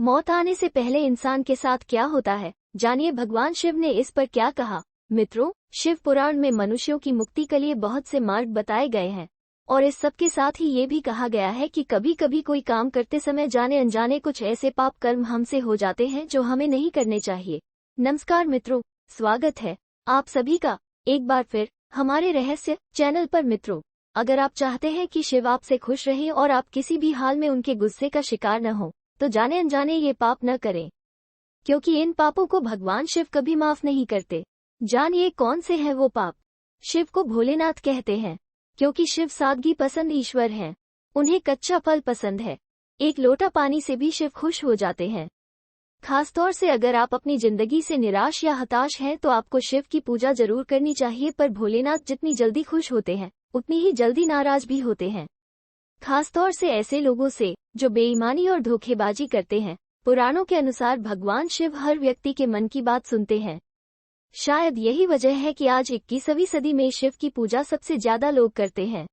मौत आने से पहले इंसान के साथ क्या होता है, जानिए भगवान शिव ने इस पर क्या कहा। मित्रों, शिव पुराण में मनुष्यों की मुक्ति के लिए बहुत से मार्ग बताए गए हैं और इस सब के साथ ही ये भी कहा गया है कि कभी कभी कोई काम करते समय जाने अनजाने कुछ ऐसे पाप कर्म हमसे हो जाते हैं जो हमें नहीं करने चाहिए। नमस्कार मित्रों, स्वागत है आप सभी का एक बार फिर हमारे रहस्य चैनल पर। मित्रों, अगर आप चाहते हैं कि शिव आपसे खुश रहे और आप किसी भी हाल में उनके गुस्से का शिकार न हो, तो जाने अनजाने ये पाप न करें, क्योंकि इन पापों को भगवान शिव कभी माफ नहीं करते। जानिए कौन से हैं वो पाप। शिव को भोलेनाथ कहते हैं क्योंकि शिव सादगी पसंद ईश्वर हैं। उन्हें कच्चा फल पसंद है। एक लोटा पानी से भी शिव खुश हो जाते हैं। खासतौर से अगर आप अपनी जिंदगी से निराश या हताश हैं तो आपको शिव की पूजा जरूर करनी चाहिए। पर भोलेनाथ जितनी जल्दी खुश होते हैं उतनी ही जल्दी नाराज भी होते हैं, खासतौर से ऐसे लोगों से जो बेईमानी और धोखेबाजी करते हैं। पुराणों के अनुसार भगवान शिव हर व्यक्ति के मन की बात सुनते हैं। शायद यही वजह है कि आज 21वीं सदी में शिव की पूजा सबसे ज्यादा लोग करते हैं।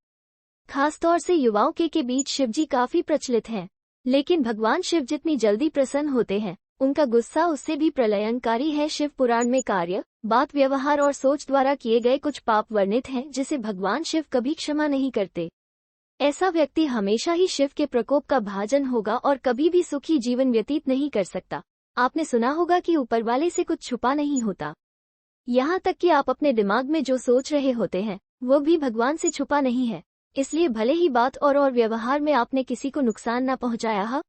खासतौर से युवाओं के बीच शिवजी काफी प्रचलित हैं। लेकिन भगवान शिव जितनी जल्दी प्रसन्न होते हैं, उनका गुस्सा उससे भी प्रलयंकारी है। शिव पुराण में कार्य, बात, व्यवहार और सोच द्वारा किए गए कुछ पाप वर्णित हैं जिसे भगवान शिव कभी क्षमा नहीं करते। ऐसा व्यक्ति हमेशा ही शिव के प्रकोप का भाजन होगा और कभी भी सुखी जीवन व्यतीत नहीं कर सकता। आपने सुना होगा कि ऊपर वाले से कुछ छुपा नहीं होता। यहाँ तक कि आप अपने दिमाग में जो सोच रहे होते हैं वो भी भगवान से छुपा नहीं है। इसलिए भले ही बात और व्यवहार में आपने किसी को नुकसान न पहुँचाया हो,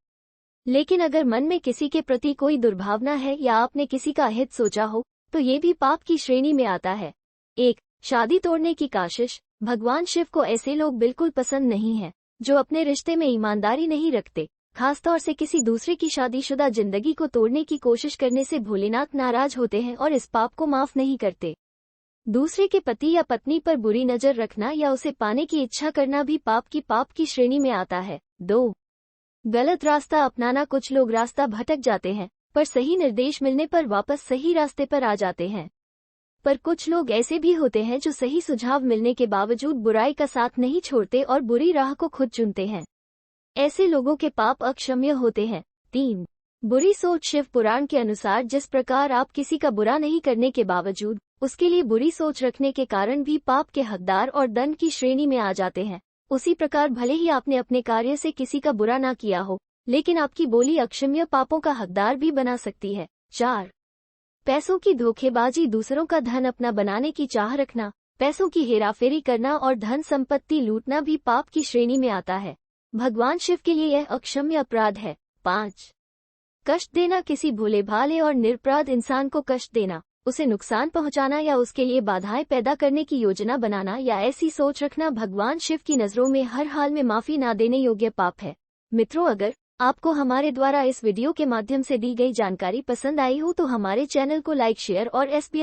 लेकिन अगर मन में किसी के प्रति कोई दुर्भावना है या आपने किसी का हित सोचा हो तो ये भी पाप की श्रेणी में आता है। 1. शादी तोड़ने की काशिश। भगवान शिव को ऐसे लोग बिल्कुल पसंद नहीं हैं जो अपने रिश्ते में ईमानदारी नहीं रखते। खासतौर से किसी दूसरे की शादीशुदा जिंदगी को तोड़ने की कोशिश करने से भोलेनाथ नाराज होते हैं और इस पाप को माफ नहीं करते। दूसरे के पति या पत्नी पर बुरी नजर रखना या उसे पाने की इच्छा करना भी पाप की श्रेणी में आता है। 2. गलत रास्ता अपनाना। कुछ लोग रास्ता भटक जाते हैं पर सही निर्देश मिलने पर वापस सही रास्ते पर आ जाते हैं। पर कुछ लोग ऐसे भी होते हैं जो सही सुझाव मिलने के बावजूद बुराई का साथ नहीं छोड़ते और बुरी राह को खुद चुनते हैं। ऐसे लोगों के पाप अक्षम्य होते हैं। 3. बुरी सोच। शिव पुराण के अनुसार जिस प्रकार आप किसी का बुरा नहीं करने के बावजूद उसके लिए बुरी सोच रखने के कारण भी पाप के हकदार और दंड की श्रेणी में आ जाते हैं, उसी प्रकार भले ही आपने अपने कार्य से किसी का बुरा ना किया हो, लेकिन आपकी बोली अक्षम्य पापों का हकदार भी बना सकती है। 4. पैसों की धोखेबाजी। दूसरों का धन अपना बनाने की चाह रखना, पैसों की हेराफेरी करना और धन संपत्ति लूटना भी पाप की श्रेणी में आता है। भगवान शिव के लिए यह अक्षम्य अपराध है। 5. कष्ट देना। किसी भोले भाले और निरपराध इंसान को कष्ट देना, उसे नुकसान पहुंचाना या उसके लिए बाधाएं पैदा करने की योजना बनाना या ऐसी सोच रखना भगवान शिव की नजरों में हर हाल में माफी ना देने योग्य पाप है। मित्रों, अगर आपको हमारे द्वारा इस वीडियो के माध्यम से दी गई जानकारी पसंद आई हो तो हमारे चैनल को लाइक, शेयर और SBS